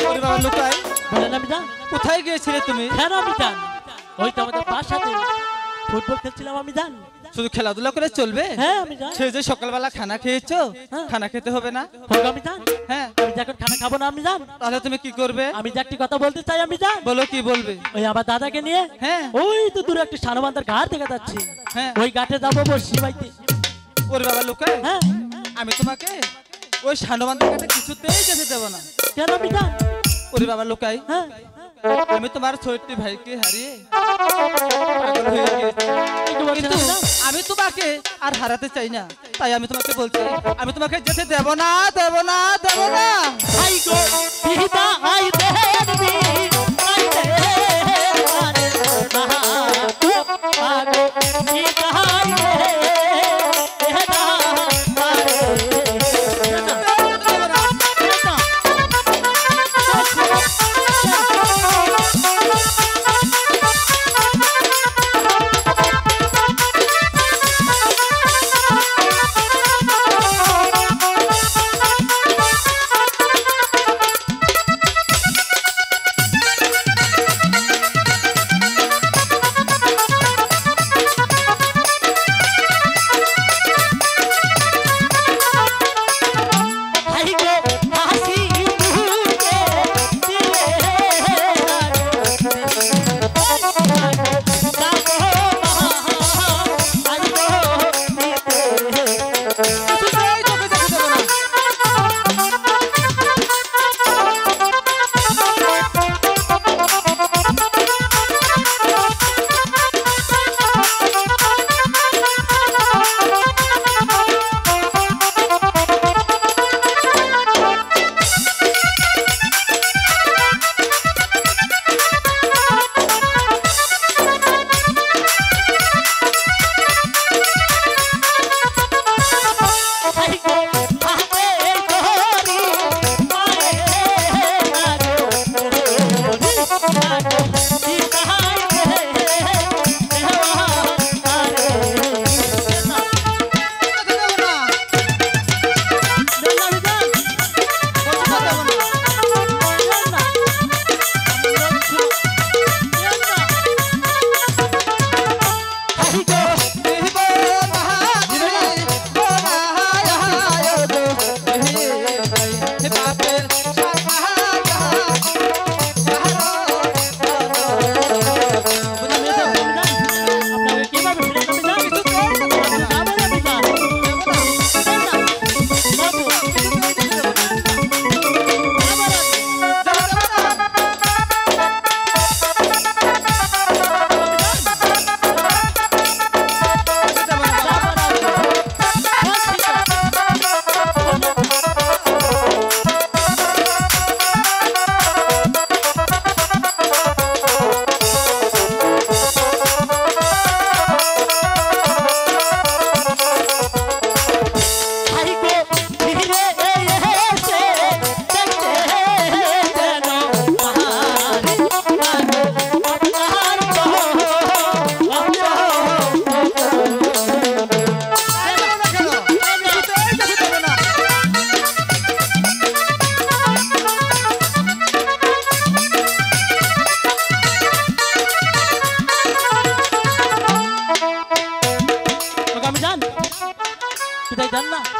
ওরে বাবা লুকাই বলেন আমি জান কোথায় গিয়েছিলে তুমি? কেন আমি জান ওই তো আমাদের বাসাতে ফুটবল খেলছিলাম আমি জান। শুধু খেলাধুলা করে চলবে? হ্যাঁ আমি জান। সে যে সকালবেলা খানা খেয়েছো, খানা খেতে হবে না? হোক আমি জান। হ্যাঁ আমি যখন খানা খাবো না আমি জান, তাহলে তুমি কি করবে? আমি যে একটি কথা বলতে চাই আমি জান। বলো কি বলবে? ওই আমার দাদাকে নিয়ে হ্যাঁ ওই তো দূরে একটা সানবান্ধার ঘাট দেখা যাচ্ছে, হ্যাঁ ওই ঘাটে যাবো বসি বাইতে। ওরে বাবা লুকাই হ্যাঁ আমি তোমাকে ওই সান্ডবান্ধা কাছে কিছুতেই যেতে দেব না। কেন আমি জান? ওরে বাবা লুকাই হ্যাঁ আমি তোমার ছোট্ট ভাইকে হারিয়ে পাগল হয়ে গেছি, কিন্তু আমি তোমাকে আর হারাতে চাই না। তাই আমি তোমাকে বলছি আমি তোমাকে যেতে দেব না, দেব না, দেব না। আই গো পিতা আই দেবি আই দেবি আগো পিতা আই দেবি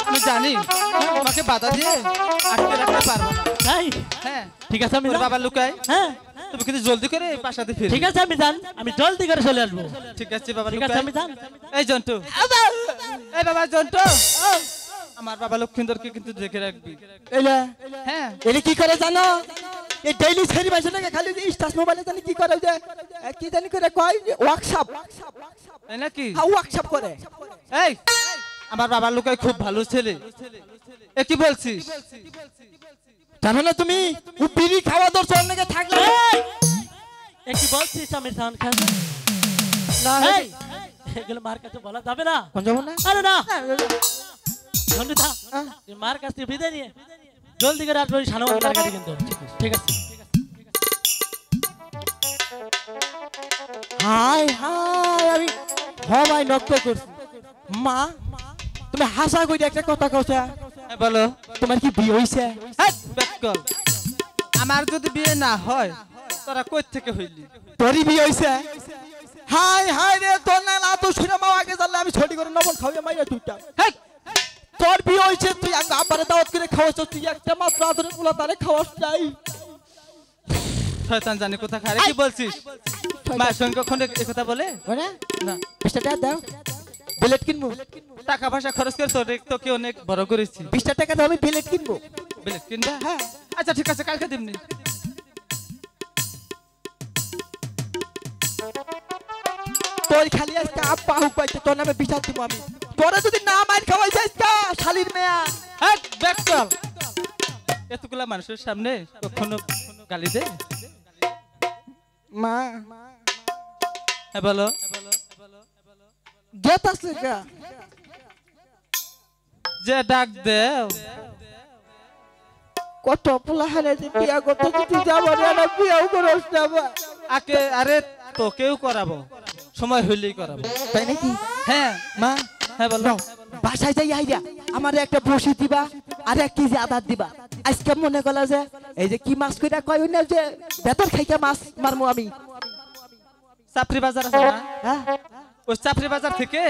আমি জানি তোমাকে বাধা দিয়ে আটকে রাখতে পারবো না। তাই? হ্যাঁ ঠিক আছে আমি বাবা লুকাই। হ্যাঁ তুমি কিন্তু জলদি করে বাসাতে ফিরে। ঠিক আছে আমি জান, আমি জলদি করে চলে আসবো। ঠিক আছে বাবা ঠিক লুকাই। আছে আমি জান। এই জন্টু, এই বাবা জন্টু, আমার বাবা লক্ষিন্দরকে কিন্তু দেখে রাখবি। এলা হ্যাঁ এলে কি করে জানো? এই ডেইলি ছেড়ি বাইছটাকে খালি স্টাস মোবাইলে জানি কি করে, যে কি জানি করে কয় ওয়ার্কশপ, তাই নাকি? হ্যাঁ ওয়ার্কশপ করে। এই আমার বাবা লুকাই খুব ভালো ছেলে। এ কি বলছিস? জানো না তুমি ও বিড়ি খাওয়া দর চল নাকি থাকলে এ কি বলছিস আমি জান খান না? এই এগুলো মার কাছে বলা যাবে না। কোন যাব না? আরে না বন্ধুটা তুই মার কাছ থেকে বিদায় নিয়ে জলদি করে আসবো সানবান্ধার কাছে কিন্তু। ঠিক আছে হাই হাই আমি হবাই নক্ত করছি। মা তুমি হাসা কই একটা কথা কইছা, বলো তোমার কি বিয়ে হইছে? হ্যাঁ ব্যাক কল। আমার যদি বিয়ে না হয় তোরা কই থেকে হইলি? তোরই বিয়ে হইছে? হাই হাই রে তোর না না তো শুনে মা আগে জানলে আমি ছড়ি করে নবল খাওয়া মাইরা তুইটা। হেই তোর বিয়ে হইছে তুই আব্বারে দাওয়াত করে খাওয়াছ, তুই একটা মাত্র আদরের পোলা তারে খাওয়াস নাই। শয়তান জানি কোথা খারে কি বলছিস? মায়ের সঙ্গে কখন এই কথা বলে ওরে না? 20 টাকা দাও, বিলেট কিনবো। টাকা পয়সা খরচ করে তোকে অনেক বড় করেছি। 20 টাকা দাও, আমি বিলেট কিনবো। বিলেট কিনবা? হ্যাঁ আচ্ছা ঠিক আছে, কালকে দিমনি। তোর খালি আজকে আব্বা হুক পাইছে, তোর নামে বিচার দিব আমি। তোরা যদি না মাইর খাওয়াই যাস কা শালির মেয়া। হ্যাঁ ব্যাক চল। এতগুলা মানুষের সামনে কখনো গালি দে? মা হ্যাঁ বলো। গেত আছে কা যে ডাক দেও কত পোলা হারে যে বিয়া করতে যদি যাবো না, বিয়াও করস না বা। আকে আরে তোকেও করাবো, সময় হইলেই করাবো। তাই নাকি? হ্যাঁ মা হ্যাঁ বলো। বাসায় যাই আইয়া আমারে একটা বসি দিবা আর 1 কেজি আদার দিবা। আজকে মনে করলা যে এই যে কি মাছ কইরা কয় না যে বেতর খাইকা মাছ মারমু আমি। চাপড়ি বাজার আছে না? হ্যাঁ ওই চাপড়ি বাজার থেকে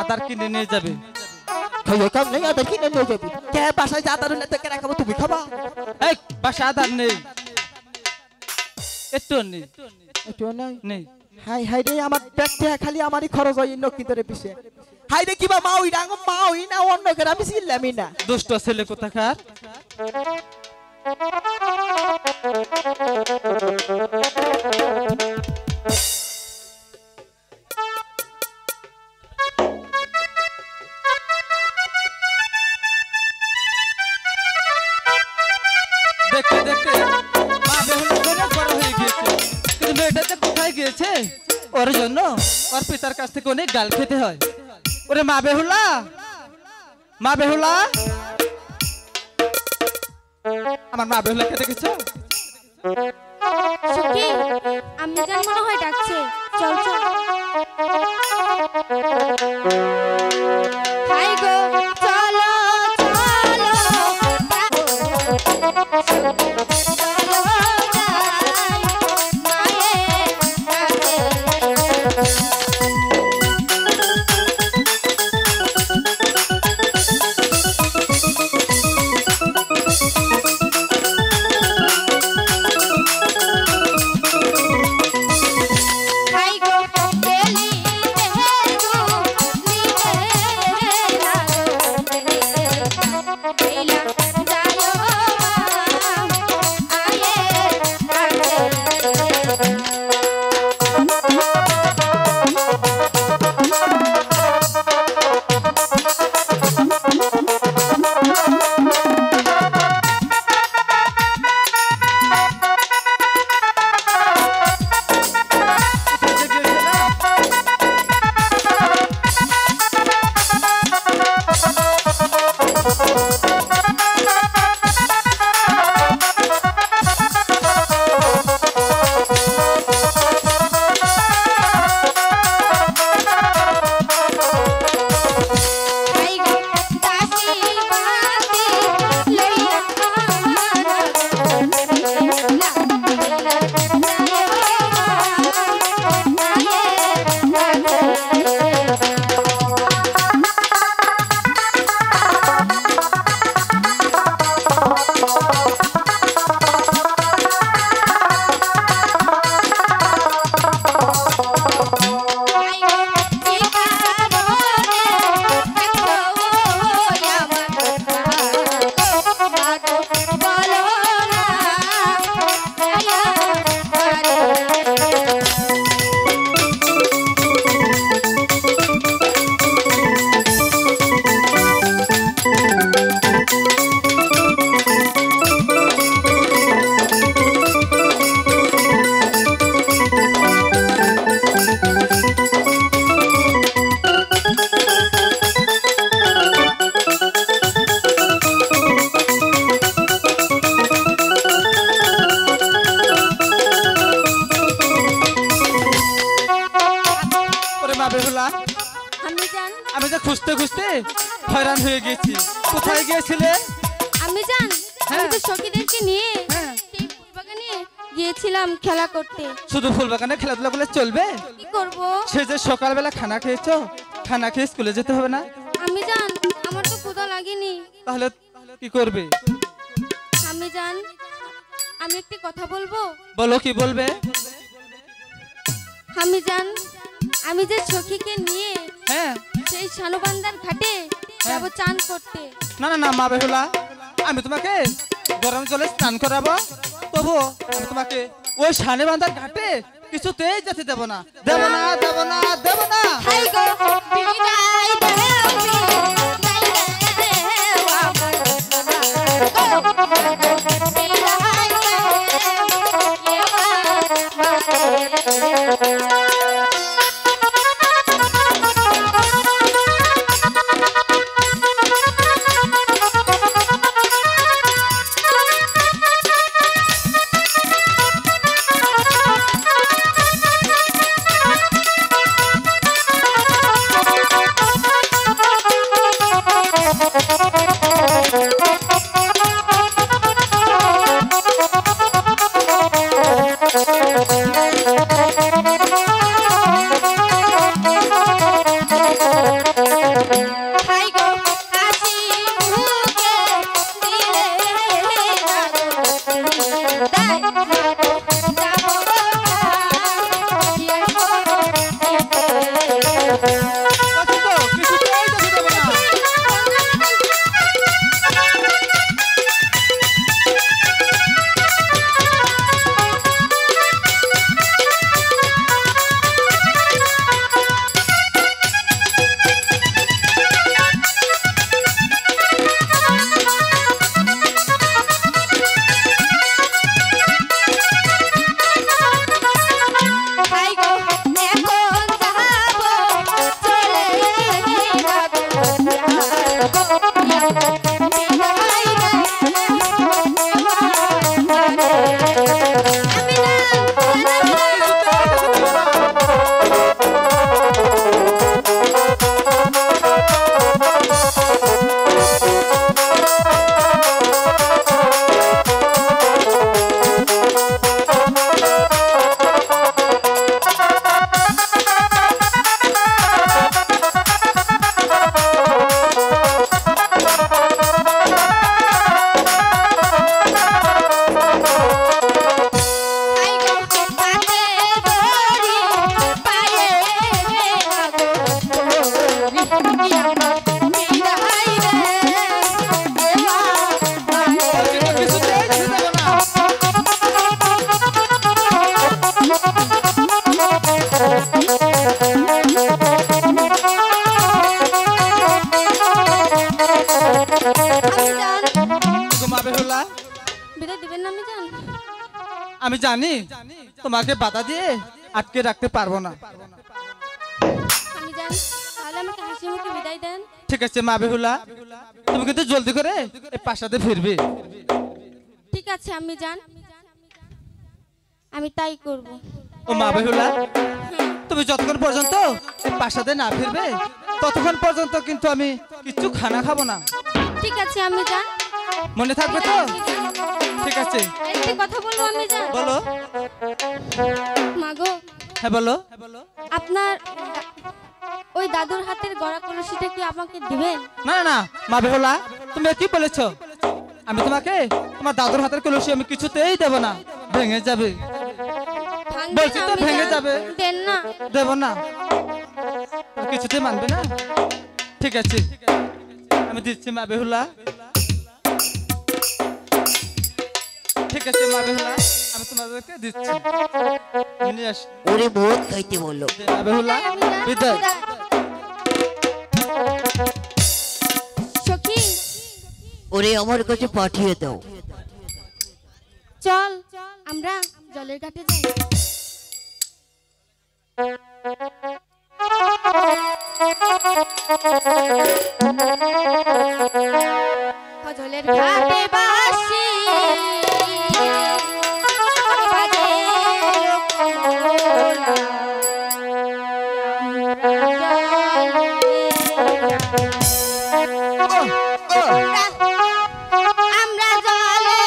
আদার কিনে নিয়ে যাবে। খাইও কাম নাই, আদার কিনে নিয়ে যাবি। কে বাসায় যা আদার না থেকে রাখাবো, তুমি খাবা? এই বাসা আদার নেই, একটু নেই, একটু নাই। নেই। হাই হাই রে আমার পেটে খালি আমারই খরচ হয় নকি ধরে পিছে। হাই রে কিবা মা ওই ডাঙ্গ মা ওই না অন্য করে আমি ছিলামই না। দুষ্ট ছেলে কোথাকার। দেখতে দেখতে মা বেহুলা অনেক বড় হয়ে গিয়েছে, কিন্তু মেয়েটা যে কোথায় গিয়েছে ওর জন্য ওর পিতার কাছ থেকে অনেক গাল খেতে হয়। ওরে মা বেহুলা, মা বেহুলা, আমার মা বেহুলাকে দেখেছো? সুখী, আমি জান মনে হয় ডাকছে, চল চল। হাই গো চলো চলো, চলো যাই মায়ের কাছে। আমি যে খুঁজতে খুঁজতে হয়রান হয়ে গেছি। কোথায় গিয়েছিলে? আমি জান, আমি তো সখীদেরকে নিয়ে গিয়েছিলাম খেলা করতে। শুধু ফুল বাগানে খেলাধুলা করলে চলবে? কি করব? সে যে সকালবেলা খানা খেয়েছো, খানা খেয়ে স্কুলে যেতে হবে না? আমি জান আমার তো ক্ষুধা লাগেনি। তাহলে কি করবে? আমি জান আমি একটি কথা বলবো। বলো, কি বলবে? আমি জান আমি যে সখীকে নিয়ে হ্যাঁ সেই শানুবান্দার ঘাটে যাব চান করতে। না না না মা বেহুলা, আমি তোমাকে গরম জলে স্নান করাবো, তবু আমি তোমাকে ওই শানে বান্ধার ঘাটে কিছুতেই যেতে দেব না, দেব না, দেব না, দেব না। হাই গো বিদায় দেও বিদায় দেও আমার বিদায় দিবেন না? আমি জান আমি জানি তোমাকে বাধা দিয়ে আটকে রাখতে পারবো না। আমি জান তাহলে আমাকে হাসি মুখে বিদায় দেন। ঠিক আছে মা বেহুলা, তুমি কিন্তু জলদি করে এই প্রাসাদে ফিরবে। ঠিক আছে আমি জান, আমি তাই করব। ও মা বেহুলা, তুমি যতক্ষণ পর্যন্ত এই প্রাসাদে না ফিরবে ততক্ষণ পর্যন্ত কিন্তু আমি কিছু খানা খাবো না। ঠিক আছে আমি জান, মনে থাকবে তো? ঠিক আছে, একটি কথা বলবো আমি জান। বলো। মাগো, হ্যাঁ বলো। আপনার ওই দাদুর হাতের গড়া কলসিটা কি আমাকে দিবেন? না না না মা বেহুলা, তুমি কি বলেছো? আমি তোমাকে তোমার দাদুর হাতের কলসি আমি কিছুতেই দেব না, ভেঙে যাবে। ভাঙবে বলছি না তো আমি ভেঙে জান। যাবে। দেন না। দেব না, কিছুতেই মানবে না। ঠিক আছে, আমি দিচ্ছি মা বেহুলা। ঠিক আছে মা বেহুলা, আমি তোমাদেরকে দিচ্ছি। নিয়ে আসি। ওরে বহুত খাইতে বললো। মা বেহুলা বিদায়। সখী ওরে আমার কাছে পাঠিয়ে দাও। চল আমরা জলের ঘাটে যাই। জলের ঘাটে বাসি বাজে আমরা জলে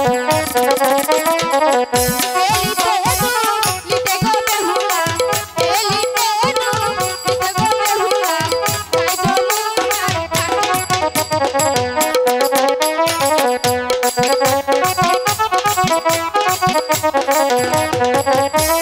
Thank you.